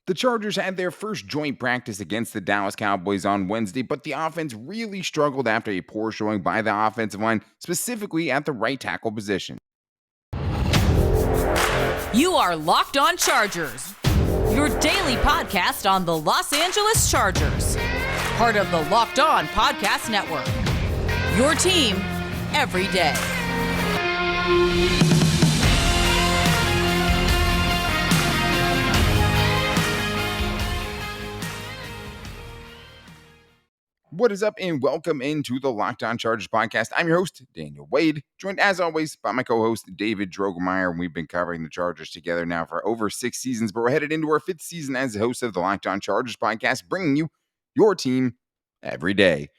The Chargers had their first joint practice against the Dallas Cowboys on Wednesday, but the offense really struggled after a poor showing by the offensive line, specifically at the right tackle position. You are Locked On Chargers, your daily podcast on the Los Angeles Chargers, part of the Locked On Podcast Network, your team every day. What is up, and welcome into the Locked On Chargers podcast. I'm your host, Daniel Wade, joined as always by my co-host, David Droegemeier, and we've been covering the Chargers together now for over 6 seasons, but we're headed into our 5th season as the host of the Locked On Chargers podcast, bringing you your team every day.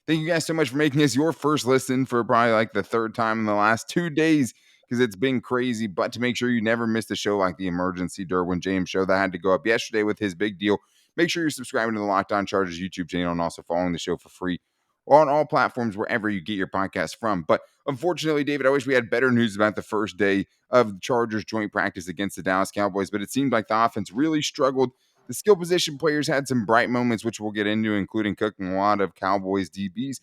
Thank you guys so much for making this your first listen for probably like the third time in the last 2 days, because it's been crazy. But to make sure you never miss a show like the emergency Derwin James show that had to go up yesterday with his big deal, make sure you're subscribing to the Locked On Chargers YouTube channel and also following the show for free on all platforms wherever you get your podcast from. But unfortunately, David, I wish we had better news about the first day of the Chargers joint practice against the Dallas Cowboys, but it seemed like the offense really struggled. The skill position players had some bright moments, which we'll get into, including cooking a lot of Cowboys DBs.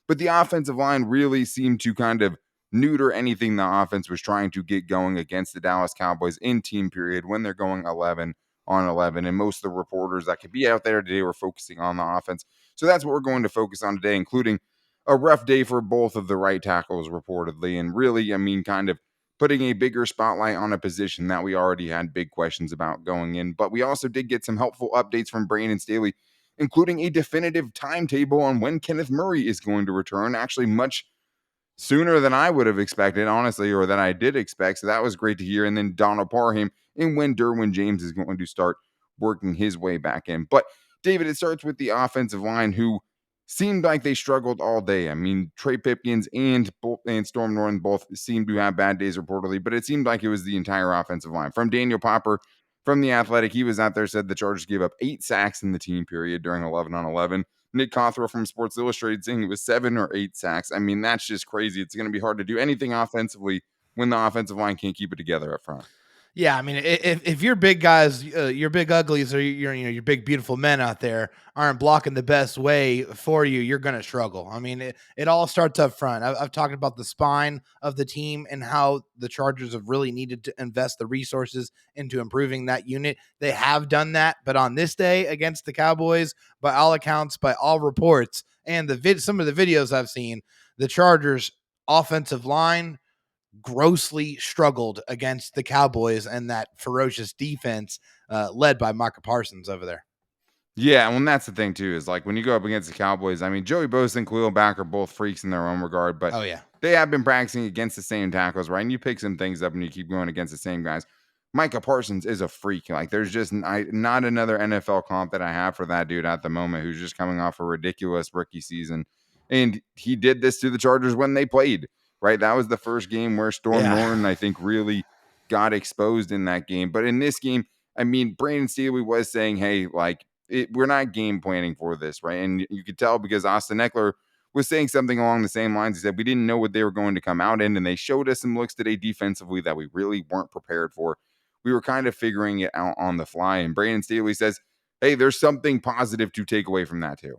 But the offensive line really seemed to kind of neuter anything the offense was trying to get going against the Dallas Cowboys in team period when they're going 11 on 11. And most of the reporters that could be out there today were focusing on the offense. So that's what we're going to focus on today, including a rough day for both of the right tackles reportedly. And really, kind of putting a bigger spotlight on a position that we already had big questions about going in. But we also did get some helpful updates from Brandon Staley, including a definitive timetable on when Kenneth Murray is going to return, actually much sooner than I would have expected, honestly, or than I did expect. So that was great to hear. And then Donald Parham, and when Derwin James is going to start working his way back in. But David, it starts with the offensive line, who seemed like they struggled all day. Trey Pipkins and Storm Norton both seemed to have bad days reportedly, but it seemed like it was the entire offensive line. From Daniel Popper from The Athletic, he was out there, said the Chargers gave up 8 sacks in the team period during 11 on 11. Nick Cothrell from Sports Illustrated saying it was 7 or 8 sacks. That's just crazy. It's going to be hard to do anything offensively when the offensive line can't keep it together up front. Yeah, if your big guys, your big uglies, or your big beautiful men out there aren't blocking the best way for you, you're going to struggle. It all starts up front. I've talked about the spine of the team and how the Chargers have really needed to invest the resources into improving that unit. They have done that, but on this day against the Cowboys, by all accounts, by all reports, and some of the videos I've seen, the Chargers offensive line grossly struggled against the Cowboys and that ferocious defense led by Micah Parsons over there. Yeah, well, that's the thing too, is like when you go up against the Cowboys, Joey Bosa and Khalil Mack are both freaks in their own regard, but they have been practicing against the same tackles, right? And you pick some things up and you keep going against the same guys. Micah Parsons is a freak. Like, there's just not another NFL comp that I have for that dude at the moment, who's just coming off a ridiculous rookie season. And he did this to the Chargers when they played, right? That was the first game where Storm Norton, I think, really got exposed in that game. But in this game, Brandon Staley was saying, hey, like, we're not game planning for this, right? And you could tell because Austin Eckler was saying something along the same lines. He said, we didn't know what they were going to come out in, and they showed us some looks today defensively that we really weren't prepared for. We were kind of figuring it out on the fly. And Brandon Staley says, hey, there's something positive to take away from that too.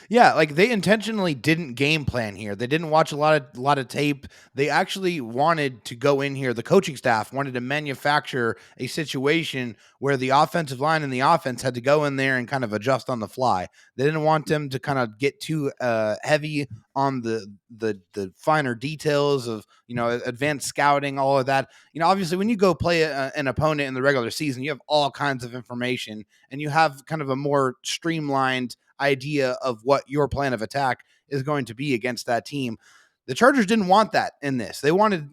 Yeah, like they intentionally didn't game plan here. They didn't watch a lot of tape. They actually wanted to go in here. The coaching staff wanted to manufacture a situation where the offensive line and the offense had to go in there and kind of adjust on the fly. They didn't want them to kind of get too heavy on the finer details of, advanced scouting, all of that. Obviously when you go play an opponent in the regular season, you have all kinds of information and you have kind of a more streamlined idea of what your plan of attack is going to be against that team. The Chargers didn't want that in this. They wanted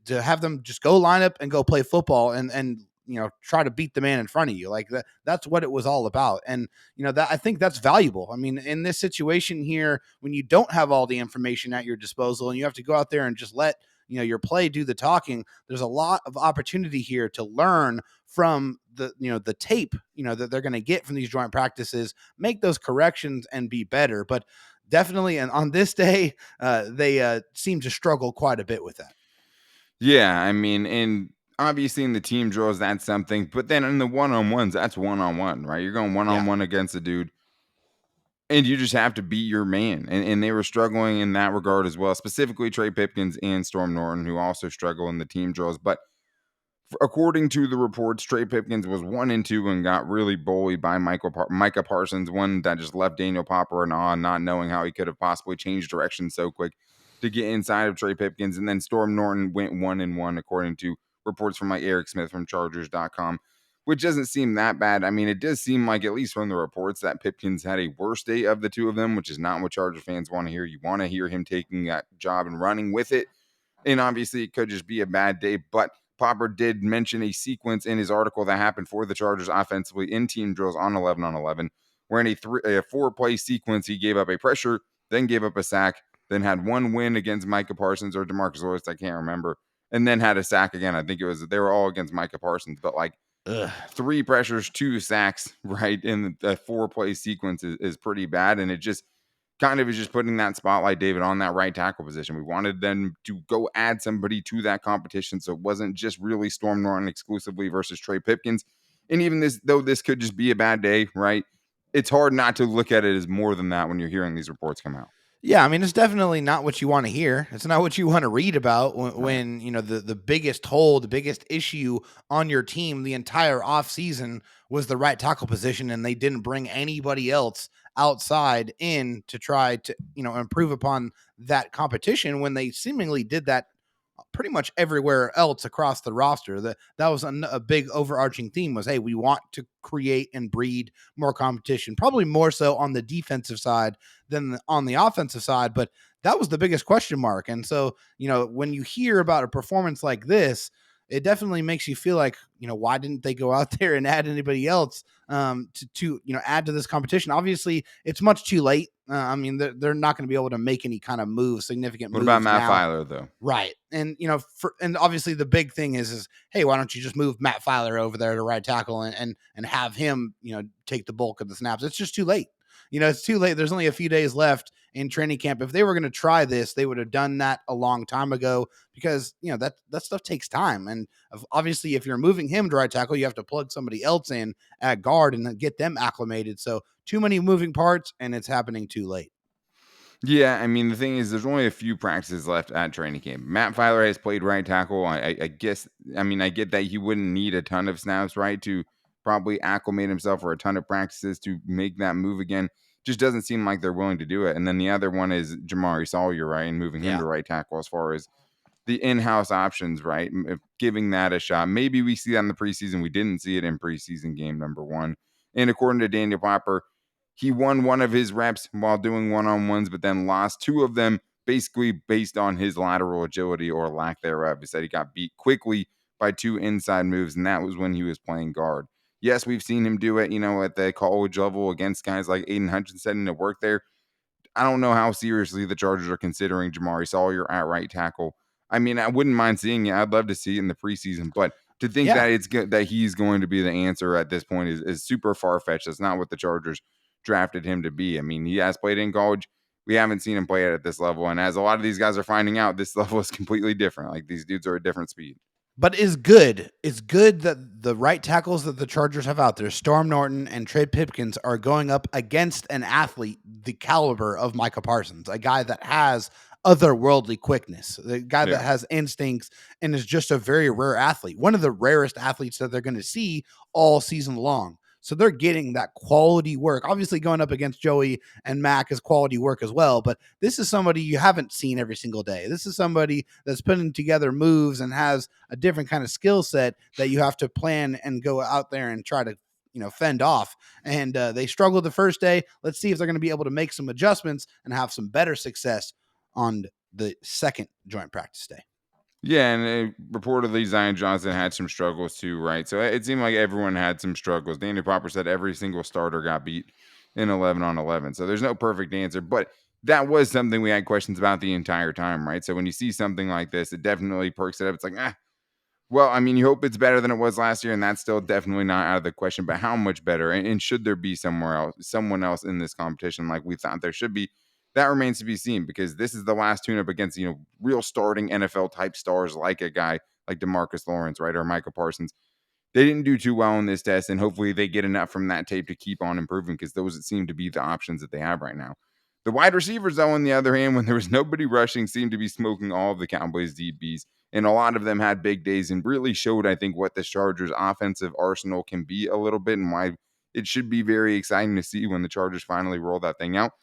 to have them just go line up and go play football and try to beat the man in front of you. Like that's what it was all about. And that I think that's valuable. In this situation here, when you don't have all the information at your disposal and you have to go out there and just let your play do the talking, there's a lot of opportunity here to learn from the tape, that they're going to get from these joint practices, make those corrections and be better. But definitely, and on this day, they seem to struggle quite a bit with that. Yeah, and obviously in the team drills, that's something. But then in the one-on-ones, that's one-on-one, right? You're going one-on-one against a dude. And you just have to beat your man. And they were struggling in that regard as well, specifically Trey Pipkins and Storm Norton, who also struggle in the team drills. But according to the reports, Trey Pipkins was 1-2 and got really bullied by Micah Parsons, one that just left Daniel Popper in awe, not knowing how he could have possibly changed direction so quick to get inside of Trey Pipkins. And then Storm Norton went 1-1, according to reports from like Eric Smith from Chargers.com, which doesn't seem that bad. I mean, it does seem like, at least from the reports, that Pipkins had a worse day of the two of them, which is not what Charger fans want to hear. You want to hear him taking that job and running with it. And obviously, it could just be a bad day, but Popper did mention a sequence in his article that happened for the Chargers offensively in team drills on 11-on-11, where in a 4-play sequence, he gave up a pressure, then gave up a sack, then had one win against Micah Parsons or DeMarcus Lewis, I can't remember, and then had a sack again. I think they were all against Micah Parsons, but like 3 pressures, 2 sacks, right, in the 4-play sequence is pretty bad, and it just kind of is just putting that spotlight, David, on that right tackle position. We wanted them to go add somebody to that competition, so it wasn't just really Storm Norton exclusively versus Trey Pipkins. And even though this could just be a bad day, right, it's hard not to look at it as more than that when you're hearing these reports come out. Yeah, I mean, it's definitely not what you want to hear. It's not what you want to read about when you know, the biggest hole, the biggest issue on your team the entire offseason was the right tackle position, and they didn't bring anybody else outside in to try to, you know, improve upon that competition when they seemingly did that pretty much everywhere else across the roster. That was a big overarching theme was, hey, we want to create and breed more competition, probably more so on the defensive side than on the offensive side. But that was the biggest question mark. And so, you know, when you hear about a performance like this, it definitely makes you feel like, you know, why didn't they go out there and add anybody else to you know, add to this competition? Obviously, it's much too late. I mean, they're not going to be able to make any kind of significant moves. What about Matt now. Filer, though? Right. And, you know, and obviously the big thing is, hey, why don't you just move Matt Filer over there to right tackle and have him, you know, take the bulk of the snaps? It's just too late. You know, it's too late. There's only a few days left in training camp. If they were going to try this, they would have done that a long time ago because, you know, that stuff takes time. And obviously, if you're moving him to right tackle, you have to plug somebody else in at guard and then get them acclimated. So too many moving parts, and it's happening too late. Yeah, I mean, the thing is, there's only a few practices left at training camp. Matt Filer has played right tackle. I guess, I mean, I get that he wouldn't need a ton of snaps, right, to probably acclimate himself or a ton of practices to make that move again. Just doesn't seem like they're willing to do it. And then the other one is Jamari Sawyer, right, and moving him to right tackle as far as the in-house options, right, giving that a shot. Maybe we see that in the preseason. We didn't see it in preseason game number 1. And according to Daniel Popper, he won one of his reps while doing one-on-ones, but then lost 2 of them basically based on his lateral agility or lack thereof. He said he got beat quickly by 2 inside moves, and that was when he was playing guard. Yes, we've seen him do it, you know, at the college level against guys like Aiden Hutchinson and it worked there. I don't know how seriously the Chargers are considering Jamari Sawyer at right tackle. I mean, I wouldn't mind seeing it. I'd love to see it in the preseason, but to think that it's good that he's going to be the answer at this point is super far-fetched. That's not what the Chargers drafted him to be. I mean, he has played in college. We haven't seen him play it at this level. And as a lot of these guys are finding out, this level is completely different. Like, these dudes are a different speed. But it's good. It's good that the right tackles that the Chargers have out there, Storm Norton and Trey Pipkins, are going up against an athlete the caliber of Micah Parsons, a guy that has otherworldly quickness, the guy that has instincts and is just a very rare athlete, one of the rarest athletes that they're going to see all season long. So they're getting that quality work. Obviously, going up against Joey and Mac is quality work as well. But this is somebody you haven't seen every single day. This is somebody that's putting together moves and has a different kind of skill set that you have to plan and go out there and try to, you know, fend off. And they struggled the first day. Let's see if they're going to be able to make some adjustments and have some better success on the second joint practice day. Yeah, and reportedly Zion Johnson had some struggles too, right? So it seemed like everyone had some struggles. Daniel Popper said every single starter got beat in 11-on-11. So there's no perfect answer, but that was something we had questions about the entire time, right? So when you see something like this, it definitely perks it up. It's like, well, I mean, you hope it's better than it was last year, and that's still definitely not out of the question, but how much better? And should there be someone else in this competition like we thought there should be? That remains to be seen because this is the last tune-up against, you know, real starting NFL type stars like a guy like DeMarcus Lawrence, right, or Micah Parsons. They didn't do too well in this test, and hopefully they get enough from that tape to keep on improving because those seem to be the options that they have right now. The wide receivers, though, on the other hand, when there was nobody rushing, seemed to be smoking all of the Cowboys DBs, and a lot of them had big days and really showed, I think, what the Chargers offensive arsenal can be a little bit and why it should be very exciting to see when the Chargers finally roll that thing out.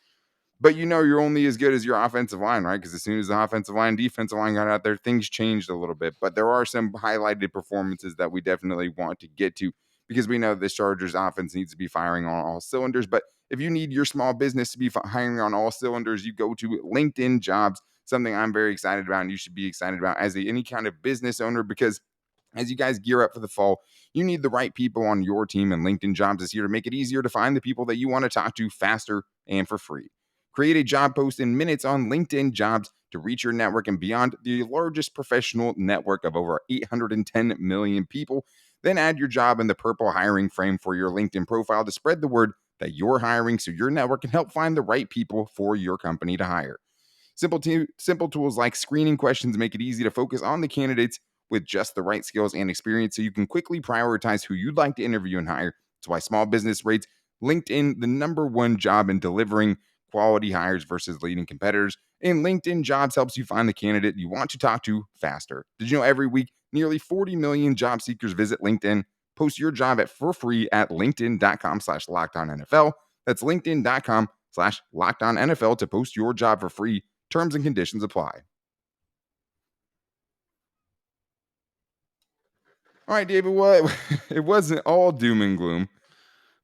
But you're only as good as your offensive line, right? Because as soon as the offensive line, defensive line got out there, things changed a little bit. But there are some highlighted performances that we definitely want to get to because we know this Chargers offense needs to be firing on all cylinders. But if you need your small business to be firing on all cylinders, you go to LinkedIn Jobs, something I'm very excited about and you should be excited about as any kind of business owner because as you guys gear up for the fall, you need the right people on your team, and LinkedIn Jobs is here to make it easier to find the people that you want to talk to faster and for free. Create a job post in minutes on LinkedIn Jobs to reach your network and beyond, the largest professional network of over 810 million people. Then add your job in the purple hiring frame for your LinkedIn profile to spread the word that you're hiring so your network can help find the right people for your company to hire. Simple tools like screening questions make it easy to focus on the candidates with just the right skills and experience so you can quickly prioritize who you'd like to interview and hire. That's why small business rates LinkedIn the number one job in delivering quality hires versus leading competitors. And LinkedIn Jobs helps you find the candidate you want to talk to faster. Did you know every week, nearly 40 million job seekers visit LinkedIn? Post your job for free at linkedin.com/lockedonnfl. That's linkedin.com/lockedonnfl to post your job for free. Terms and conditions apply. All right, David, well, it wasn't all doom and gloom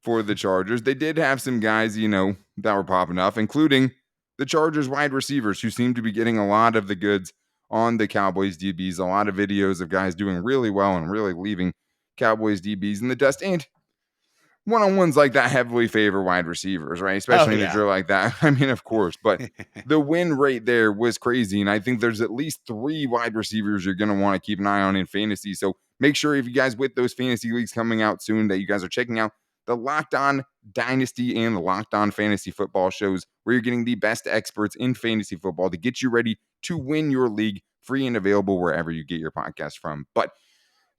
for the Chargers. They did have some guys, that were popping off, including the Chargers wide receivers who seem to be getting a lot of the goods on the Cowboys DBs. A lot of videos of guys doing really well and really leaving Cowboys DBs in the dust. And one-on-ones like that heavily favor wide receivers, right? Especially in a drill like that. I mean, of course, but the win rate there was crazy. And I think there's at least 3 wide receivers you're going to want to keep an eye on in fantasy. So make sure if you guys with those fantasy leagues coming out soon that you guys are checking out the Locked On Dynasty and the Locked On Fantasy Football shows where you're getting the best experts in fantasy football to get you ready to win your league, free and available wherever you get your podcast from. But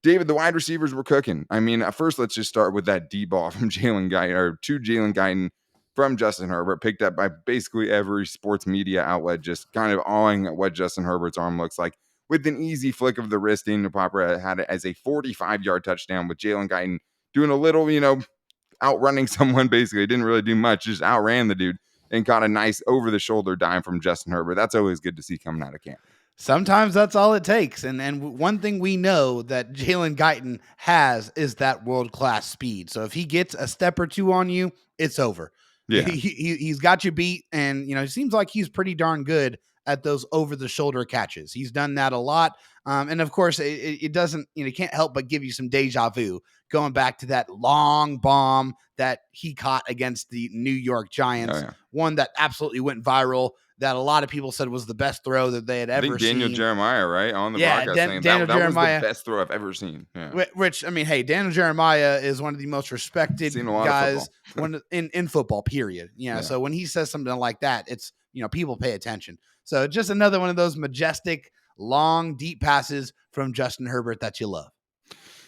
David, the wide receivers were cooking. I mean, first, let's just start with that D ball from Jalen Guyton, or to Jalen Guyton from Justin Herbert, picked up by basically every sports media outlet, just kind of awing at what Justin Herbert's arm looks like. With an easy flick of the wrist, Daniel Popper had it as a 45-yard touchdown with Jalen Guyton doing a little, outrunning someone basically. Didn't really do much, just outran the dude and caught a nice over-the-shoulder dime from Justin Herbert. That's always good to see coming out of camp. Sometimes that's all it takes. And one thing we know that Jalen Guyton has is that world-class speed. So if he gets a step or two on you, it's over. Yeah. He's got you beat. And, it seems like he's pretty darn good at those over-the-shoulder catches. He's done that a lot. And, of course, it doesn't, can't help but give you some deja vu going back to that long bomb that he caught against the New York Giants. Oh, yeah. One that absolutely went viral, that a lot of people said was the best throw that they had ever seen. Daniel Jeremiah, right, on the broadcast saying that was the best throw I've ever seen. Yeah. Which, I mean, hey, Daniel Jeremiah is one of the most respected guys in football, period. Yeah. So when he says something like that, it's, people pay attention. So just another one of those majestic, long, deep passes from Justin Herbert that you love.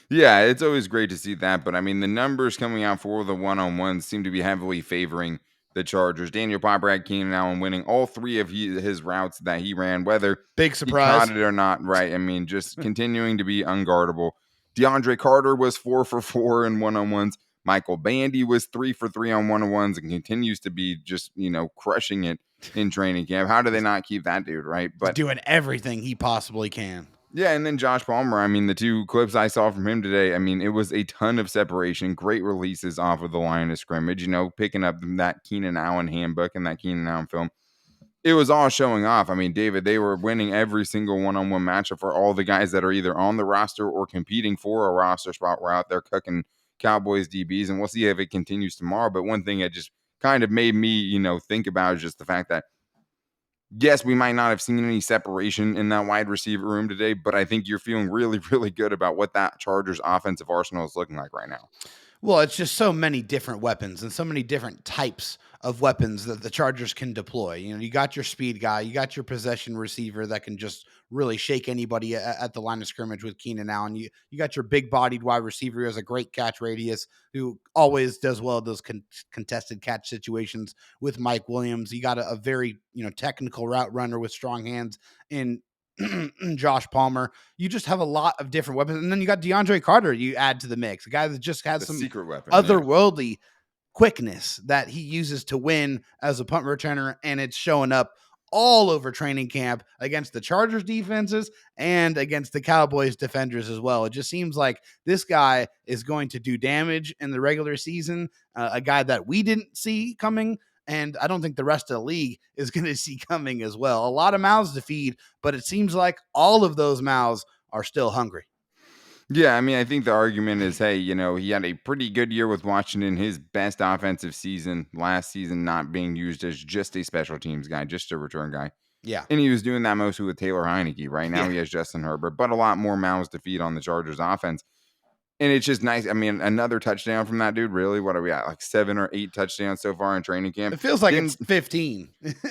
Yeah, it's always great to see that. But, I mean, the numbers coming out for the one-on-ones seem to be heavily favoring the Chargers. Daniel Popper had Keenan Allen winning all 3 of his routes that he ran, whether big surprise he caught it or not, right? I mean, just continuing to be unguardable. DeAndre Carter was 4 for 4 in one-on-ones. Michael Bandy was 3 for 3 on one-on-ones and continues to be just, crushing it in training camp. How do they not keep that dude, right? But doing everything he possibly can. Yeah, and then Josh Palmer, I mean, the 2 clips I saw from him today, I mean, it was a ton of separation, great releases off of the line of scrimmage, picking up that Keenan Allen handbook and that Keenan Allen film. It was all showing off. I mean, David, they were winning every single one-on-one matchup for all the guys that are either on the roster or competing for a roster spot. We're out there cooking Cowboys DBs, and we'll see if it continues tomorrow. But one thing that just kind of made me, think about is just the fact that, yes, we might not have seen any separation in that wide receiver room today, but I think you're feeling really, really good about what that Chargers offensive arsenal is looking like right now. Well, it's just so many different weapons and so many different types of weapons that the Chargers can deploy. You got your speed guy, you got your possession receiver that can just really shake anybody at the line of scrimmage with Keenan Allen. You got your big bodied wide receiver who has a great catch radius, who always does well at those contested catch situations with Mike Williams. You got a very technical route runner with strong hands in Josh Palmer. You just have a lot of different weapons, and then you got DeAndre Carter. You add to the mix, a guy that just has some secret weapon, otherworldly quickness that he uses to win as a punt returner, and it's showing up all over training camp against the Chargers defenses and against the Cowboys defenders as well. It just seems like this guy is going to do damage in the regular season, a guy that we didn't see coming, and I don't think the rest of the league is going to see coming as well. A lot of mouths to feed, but it seems like all of those mouths are still hungry. Yeah, I mean, I think the argument is, hey, he had a pretty good year with Washington, his best offensive season last season, not being used as just a special teams guy, just a return guy. Yeah. And he was doing that mostly with Taylor Heineke. Right now, Yeah. he has Justin Herbert, but a lot more mouths to feed on the Chargers offense. And it's just nice. I mean, another touchdown from that dude. Really? What are we at? Like 7 or 8 touchdowns so far in training camp. It feels like it's 15.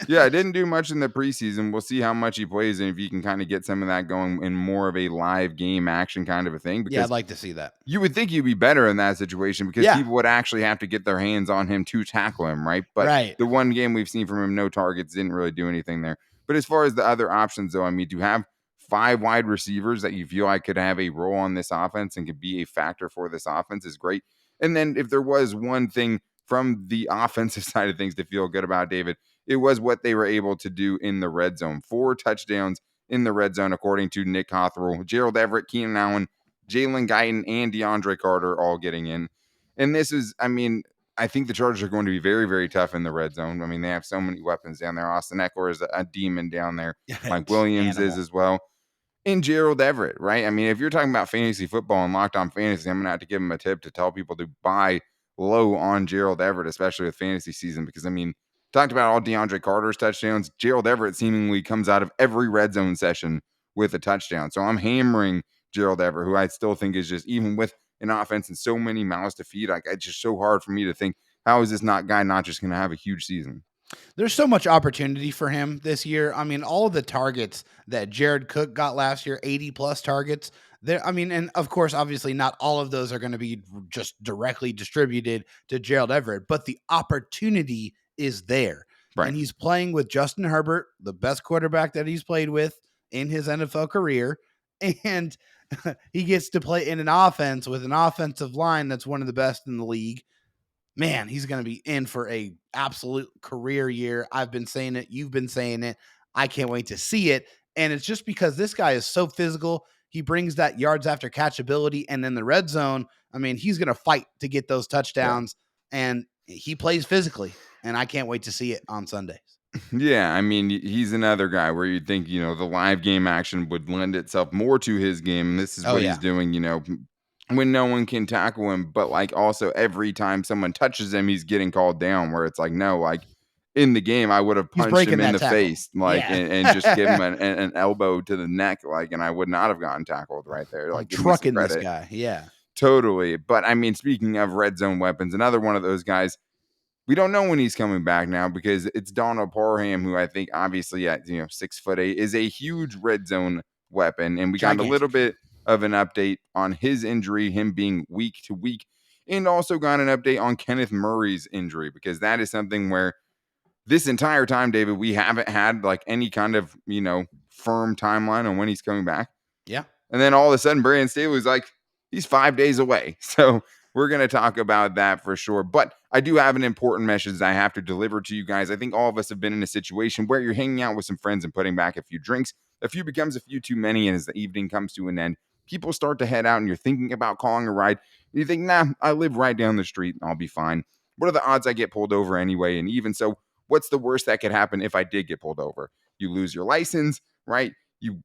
Yeah, didn't do much in the preseason. We'll see how much he plays and if you can kind of get some of that going in more of a live game action kind of a thing. Because Yeah, I'd like to see that. you would think you'd be better in that situation because people would actually have to get their hands on him to tackle him, right? But the one game we've seen from him, no targets, didn't really do anything there. But as far as the other options, though, I mean, to have 5 wide receivers that you feel like could have a role on this offense and could be a factor for this offense is great. And then if there was one thing from the offensive side of things to feel good about, David, it was what they were able to do in the red zone. 4 touchdowns in the red zone, according to Nick Cothrell. Gerald Everett, Keenan Allen, Jalen, Guyton, and DeAndre Carter all getting in. And this is, I mean, I think the Chargers are going to be very, very tough in the red zone. I mean, they have so many weapons down there. Austin Eckler is a demon down there. Mike Williams is as well. And Gerald Everett, right? I mean, if you're talking about fantasy football and Locked On Fantasy, I'm going to have to give him a tip to tell people to buy low on Gerald Everett, especially with fantasy season, because, I mean, talked about all DeAndre Carter's touchdowns. Gerald Everett seemingly comes out of every red zone session with a touchdown. So I'm hammering Gerald Everett, who I still think is just, even with an offense and so many mouths to feed, like, it's just so hard for me to think, how is this guy not just going to have a huge season? There's so much opportunity for him this year. I mean, all of the targets that Jared Cook got last year, 80 plus targets there. I mean, and of course, obviously not all of those are going to be just directly distributed to Gerald Everett, but the opportunity is there. Right. And he's playing with Justin Herbert, the best quarterback that he's played with in his NFL career. And he gets to play in an offense with an offensive line that's one of the best in the league. Man, he's going to be in for a absolute career year. I've been saying it. You've been saying it. I can't wait to see it. And it's just because this guy is so physical. He brings that yards after catch ability. And in the red zone, I mean, he's going to fight to get those touchdowns. And he plays physically. And I can't wait to see it on Sundays. Yeah, I mean, he's another guy where you'd think, the live game action would lend itself more to his game. This is what he's doing, when no one can tackle him, but like also every time someone touches him, he's getting called down, where it's like, no, like in the game, I would have punched him in the face, like, and just give him an elbow to the neck, like, and I would not have gotten tackled right there. Like, trucking this guy. Yeah, totally. But I mean, speaking of red zone weapons, another one of those guys, we don't know when he's coming back now because it's Donald Parham, who I think obviously at 6'8" is a huge red zone weapon, and we got a little bit of an update on his injury, him being week to week, and also got an update on Kenneth Murray's injury, because that is something where this entire time, David, we haven't had like any kind of, firm timeline on when he's coming back. Yeah. And then all of a sudden, Brandon Staley was like, he's 5 days away. So we're going to talk about that for sure. But I do have an important message I have to deliver to you guys. I think all of us have been in a situation where you're hanging out with some friends and putting back a few drinks. A few becomes a few too many. And as the evening comes to an end, people start to head out and you're thinking about calling a ride. And you think, nah, I live right down the street and I'll be fine. What are the odds I get pulled over anyway? And even so, what's the worst that could happen if I did get pulled over? You lose your license, right? You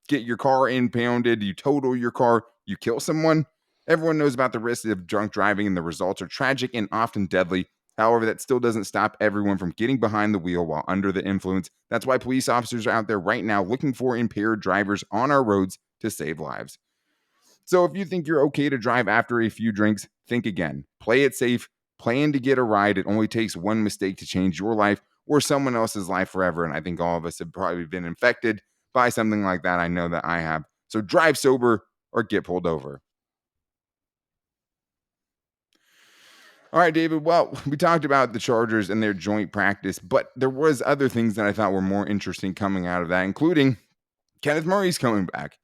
get your car impounded, you total your car, you kill someone. Everyone knows about the risks of drunk driving, and the results are tragic and often deadly. However, that still doesn't stop everyone from getting behind the wheel while under the influence. That's why police officers are out there right now looking for impaired drivers on our roads to save lives. So if you think you're okay to drive after a few drinks, think again. Play it safe, Plan to get a ride. It only takes one mistake to change your life or someone else's life forever. And I think all of us have probably been infected by something like that. I know that I have. So drive sober or get pulled over. All right, David. Well, we talked about the Chargers and their joint practice, but there was other things that I thought were more interesting coming out of that, including Kenneth Murray's coming back.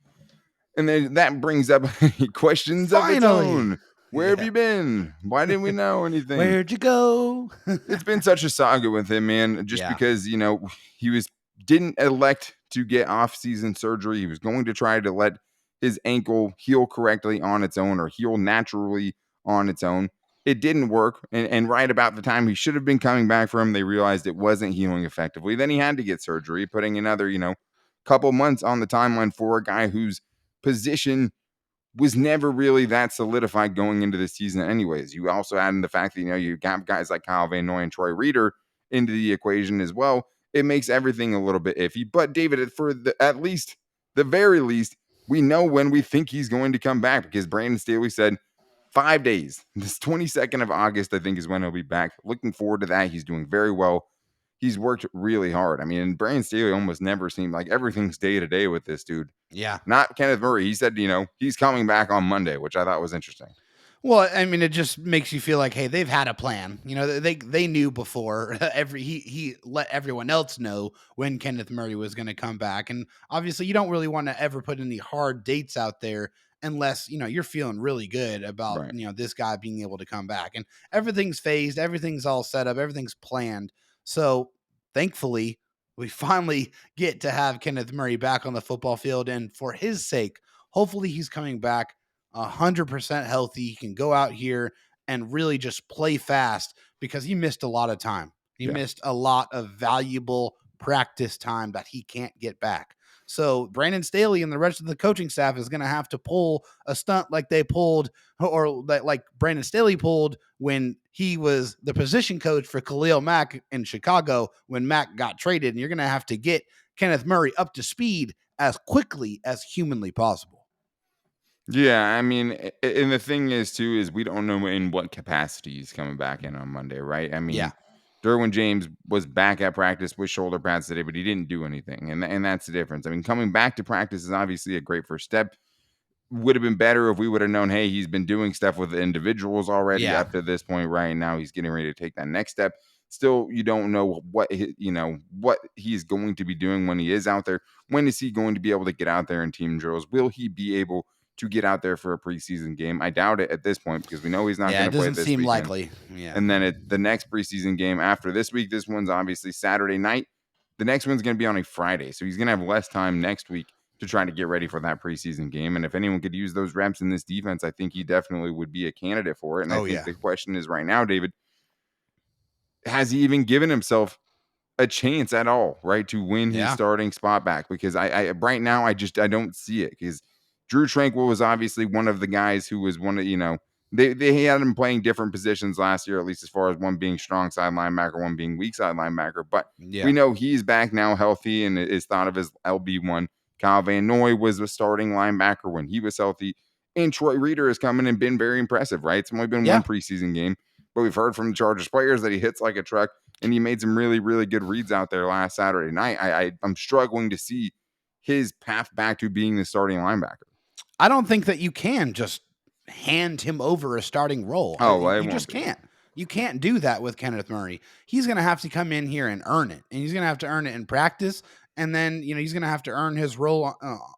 And then that brings up questions of its own. Where have you been? Why didn't we know anything? Where'd you go? It's been such a saga with him, man, just because, he didn't elect to get off-season surgery. He was going to try to let his ankle heal correctly on its own or heal naturally on its own. It didn't work. And right about the time he should have been coming back from, they realized it wasn't healing effectively. Then he had to get surgery, putting another, couple months on the timeline for a guy whose position was never really that solidified going into the season anyways. You also add in the fact that, you got guys like Kyle Van Noy and Troy Reeder into the equation as well. It makes everything a little bit iffy. But David, at least, the very least, we know when we think he's going to come back because Brandon Staley said 5 days. This 22nd of August, I think, is when he'll be back. Looking forward to that. He's doing very well. He's worked really hard. I mean, and Brandon Staley almost never seemed like everything's day to day with this dude. Yeah. Not Kenneth Murray. He said, he's coming back on Monday, which I thought was interesting. Well, I mean, it just makes you feel like, hey, they've had a plan. They knew before. He let everyone else know when Kenneth Murray was going to come back, and obviously, you don't really want to ever put any hard dates out there unless you're feeling really good about Right. This guy being able to come back. And everything's phased, everything's all set up, everything's planned. So thankfully, we finally get to have Kenneth Murray back on the football field, and for his sake, hopefully, he's coming back 100% healthy. He can go out here and really just play fast because he missed a lot of time. He missed a lot of valuable practice time that he can't get back. So Brandon Staley and the rest of the coaching staff is going to have to pull a stunt like they pulled, or like Brandon Staley pulled when he was the position coach for Khalil Mack in Chicago when Mack got traded. And you're going to have to get Kenneth Murray up to speed as quickly as humanly possible. Yeah, I mean, and the thing is, too, is we don't know in what capacity he's coming back in on Monday, right? I mean, Derwin James was back at practice with shoulder pads today, but he didn't do anything, and that's the difference. I mean, coming back to practice is obviously a great first step. Would have been better if we would have known, hey, he's been doing stuff with the individuals already up to this point. Right now, he's getting ready to take that next step. Still, you don't know what he's going to be doing when he is out there. When is he going to be able to get out there in team drills? Will he be able to get out there for a preseason game? I doubt it at this point because we know he's not going to play this weekend. It doesn't seem likely. Yeah. And then the next preseason game after this week, this one's obviously Saturday night. The next one's going to be on a Friday. So he's going to have less time next week to try to get ready for that preseason game. And if anyone could use those reps in this defense, I think he definitely would be a candidate for it. And I think the question is right now, David, has he even given himself a chance at all, right, to win his starting spot back? Because I right now, I don't see it because Drew Tranquill was obviously one of the guys who was one of, they had him playing different positions last year, at least as far as one being strong side linebacker, one being weak side linebacker. But we know he's back now healthy and is thought of as LB1. Kyle Van Noy was a starting linebacker when he was healthy. And Troy Reeder has come in and been very impressive, right? It's only been one preseason game, but we've heard from the Chargers players that he hits like a truck, and he made some really, really good reads out there last Saturday night. I'm struggling to see his path back to being the starting linebacker. I don't think that you can just hand him over a starting role. You just can't. You can't do that with Kenneth Murray. He's going to have to come in here and earn it, and he's going to have to earn it in practice. And then, he's going to have to earn his role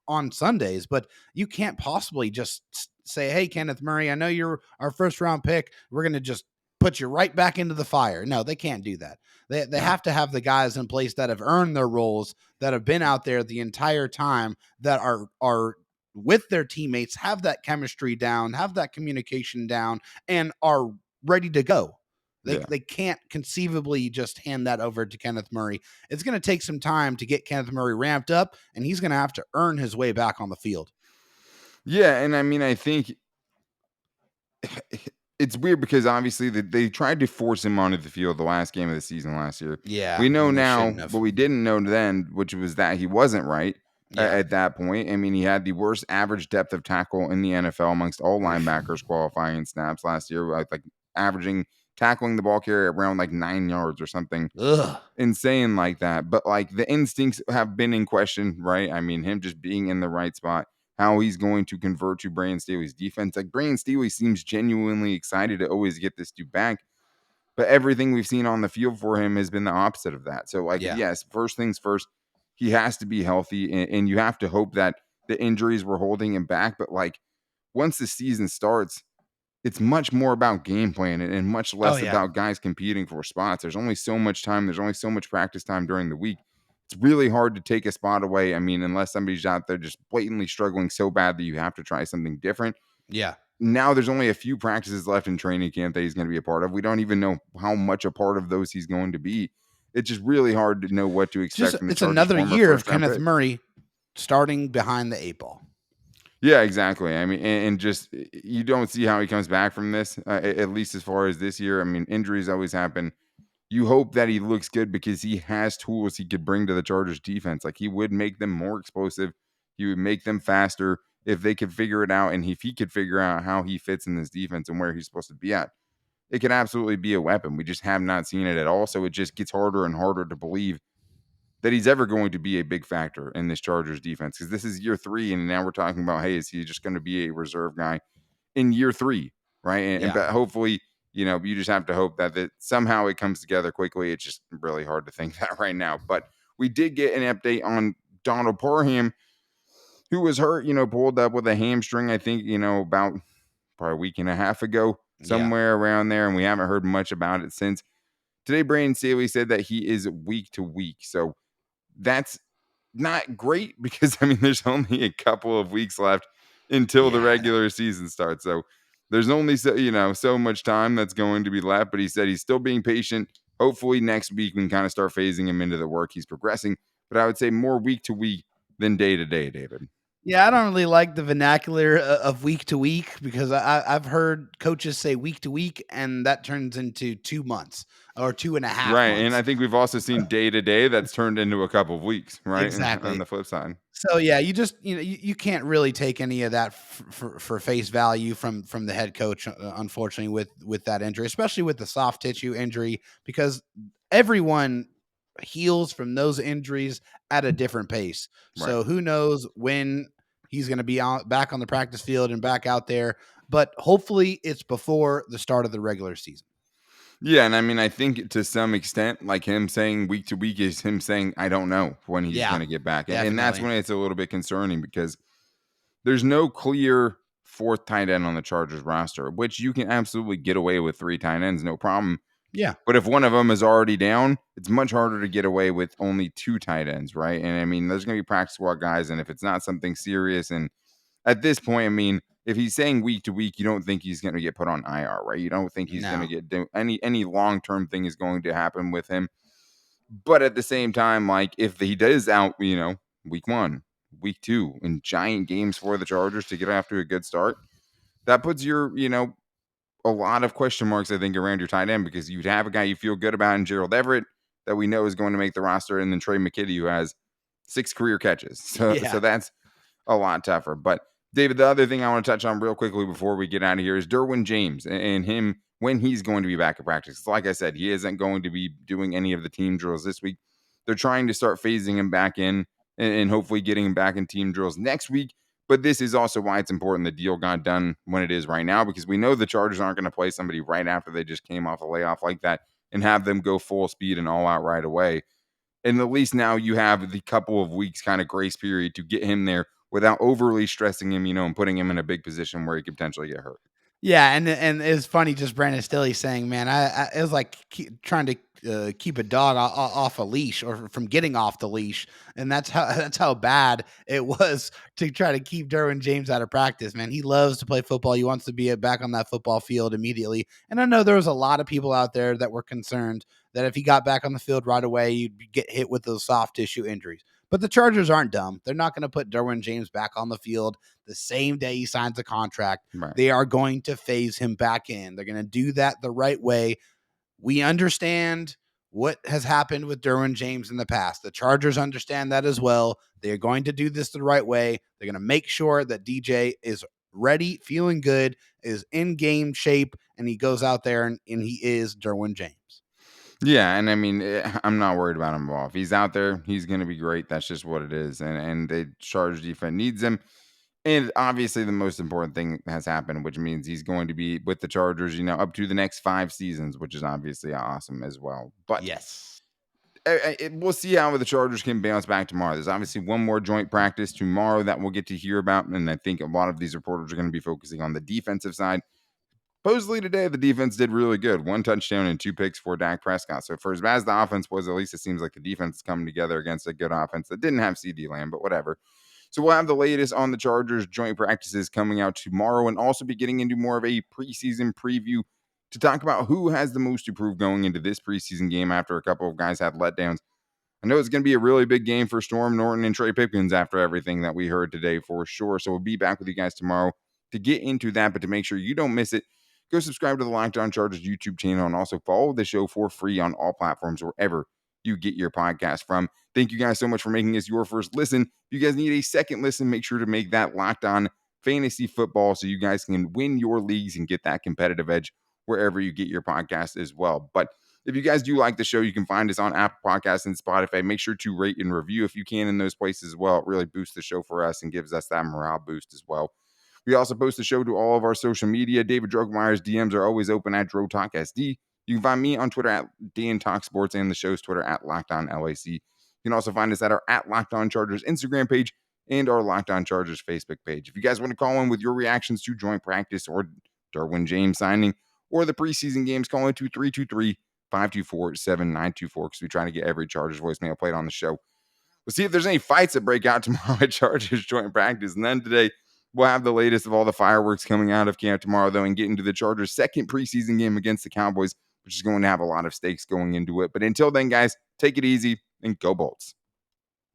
on Sundays, but you can't possibly just say, hey, Kenneth Murray, I know you're our first round pick. We're going to just put you right back into the fire. No, they can't do that. They have to have the guys in place that have earned their roles, that have been out there the entire time, that are with their teammates, have that chemistry down, have that communication down, and are ready to go. They can't conceivably just hand that over to Kenneth Murray. It's going to take some time to get Kenneth Murray ramped up, and he's going to have to earn his way back on the field. Yeah, and I mean, I think it's weird because obviously they tried to force him onto the field the last game of the season last year. Yeah. We know now, but we didn't know then, which was that he wasn't right at that point. I mean, he had the worst average depth of tackle in the NFL amongst all linebackers qualifying snaps last year, like averaging tackling the ball carrier around like 9 yards or something Ugh. insane like that. But like the instincts have been in question, right? I mean, him just being in the right spot, how he's going to convert to Brandon Staley's defense. Like Brandon Staley seems genuinely excited to always get this dude back. But everything we've seen on the field for him has been the opposite of that. So, like, Yeah. yes, first things first, he has to be healthy, and you have to hope that the injuries were holding him back. But, like, once the season starts, it's much more about game plan and much less yeah. about guys competing for spots. There's only so much time. There's only so much practice time during the week. It's really hard to take a spot away. I mean, unless somebody's out there just blatantly struggling so bad that you have to try something different. Yeah. Now there's only a few practices left in training camp that he's going to be a part of. We don't even know how much a part of those he's going to be. It's just really hard to know what to expect from the It's Chargers' another former year of first-round Kenneth pick. Murray starting behind the 8 ball. Yeah, exactly. I mean, and just you don't see how he comes back from this, at least as far as this year. I mean, injuries always happen. You hope that he looks good because he has tools he could bring to the Chargers defense. Like he would make them more explosive. He would make them faster if they could figure it out. And if he could figure out how he fits in this defense and where he's supposed to be at, it could absolutely be a weapon. We just have not seen it at all. So it just gets harder and harder to believe that he's ever going to be a big factor in this Chargers defense. Because this is year 3. And now we're talking about, hey, is he just going to be a reserve guy in year 3? Right. But hopefully, you just have to hope that somehow it comes together quickly. It's just really hard to think that right now. But we did get an update on Donald Parham, who was hurt, pulled up with a hamstring, I think, about probably a week and a half ago, somewhere around there. And we haven't heard much about it since. Today, Brandon Staley said that he is week to week. So that's not great because, I mean, there's only a couple of weeks left until the regular season starts. So there's only so much time that's going to be left. But he said he's still being patient. Hopefully next week we can kind of start phasing him into the work. He's progressing. But I would say more week to week than day to day, David. Yeah, I don't really like the vernacular of week to week because I've heard coaches say week to week, and that turns into 2 months or 2.5 right, months. and I think we've also seen day to day that's turned into a couple of weeks, right? Exactly. On the flip side. So yeah, you just you can't really take any of that for face value from the head coach, unfortunately, with that injury, especially with the soft tissue injury, because everyone heals from those injuries at a different pace. Right. So who knows when he's going to be back on the practice field and back out there, but hopefully it's before the start of the regular season. Yeah, and I mean, I think to some extent, like him saying week to week is him saying, I don't know when he's going to get back. And that's when it's a little bit concerning because there's no clear 4th tight end on the Chargers roster, which you can absolutely get away with 3 tight ends, no problem. Yeah. But if one of them is already down, it's much harder to get away with only 2 tight ends, right? And I mean, there's going to be practice squad guys, and if it's not something serious, and at this point, I mean, if he's saying week to week, you don't think he's going to get put on IR, right? You don't think he's going to get any long-term thing is going to happen with him. But at the same time, like if he does out, week 1, week 2 in giant games for the Chargers to get off to a good start, that puts your, a lot of question marks, I think, around your tight end because you'd have a guy you feel good about in Gerald Everett that we know is going to make the roster, and then Trey McKitty, who has 6 career catches. So that's a lot tougher. But David, the other thing I want to touch on real quickly before we get out of here is Derwin James and him when he's going to be back at practice. Like I said, he isn't going to be doing any of the team drills this week. They're trying to start phasing him back in and hopefully getting him back in team drills next week. But this is also why it's important the deal got done when it is right now, because we know the Chargers aren't going to play somebody right after they just came off a layoff like that and have them go full speed and all out right away. And at least now you have the couple of weeks kind of grace period to get him there without overly stressing him, and putting him in a big position where he could potentially get hurt. Yeah, and it's funny just Brandon Staley saying, man, it was like trying to keep a dog off a leash or from getting off the leash, and that's how bad it was to try to keep Derwin James out of practice. Man, he loves to play football. He wants to be back on that football field immediately. And I know there was a lot of people out there that were concerned that if he got back on the field right away, you'd get hit with those soft tissue injuries. But the Chargers aren't dumb. They're not going to put Derwin James back on the field the same day he signs a contract. Right. They are going to phase him back in. They're going to do that the right way. We understand what has happened with Derwin James in the past. The Chargers understand that as well. They're going to do this the right way. They're going to make sure that DJ is ready, feeling good, is in game shape, and he goes out there and he is Derwin James. Yeah, and I mean, I'm not worried about him at all. If he's out there, he's going to be great. That's just what it is. And the Chargers defense needs him. And obviously, the most important thing has happened, which means he's going to be with the Chargers, up to the next 5 seasons, which is obviously awesome as well. But Yes. we'll see how the Chargers can bounce back tomorrow. There's obviously one more joint practice tomorrow that we'll get to hear about. And I think a lot of these reporters are going to be focusing on the defensive side. Supposedly today, the defense did really good. 1 touchdown and 2 picks for Dak Prescott. So for as bad as the offense was, at least it seems like the defense is coming together against a good offense that didn't have CD Lamb, but whatever. So we'll have the latest on the Chargers joint practices coming out tomorrow, and also be getting into more of a preseason preview to talk about who has the most to prove going into this preseason game after a couple of guys had letdowns. I know it's going to be a really big game for Storm, Norton, and Trey Pipkins after everything that we heard today for sure. So we'll be back with you guys tomorrow to get into that, but to make sure you don't miss it, go subscribe to the Locked On Chargers YouTube channel and also follow the show for free on all platforms wherever you get your podcast from. Thank you guys so much for making this your first listen. If you guys need a second listen, make sure to make that Locked On Fantasy Football so you guys can win your leagues and get that competitive edge wherever you get your podcast as well. But if you guys do like the show, you can find us on Apple Podcasts and Spotify. Make sure to rate and review if you can in those places as well. It really boosts the show for us and gives us that morale boost as well. We also post the show to all of our social media. David Droegemeier's DMs are always open at DroTalkSD. You can find me on Twitter at DanTalkSports and the show's Twitter at LockedOnLAC. You can also find us at our at Locked On Chargers Instagram page and our Locked On Chargers Facebook page. If you guys want to call in with your reactions to joint practice or Derwin James signing or the preseason games, call in to 323-524-7924 because we try to get every Chargers voicemail played on the show. We'll see if there's any fights that break out tomorrow at Chargers joint practice. And then today, we'll have the latest of all the fireworks coming out of camp tomorrow, though, and get into the Chargers' second preseason game against the Cowboys, which is going to have a lot of stakes going into it. But until then, guys, take it easy and go Bolts.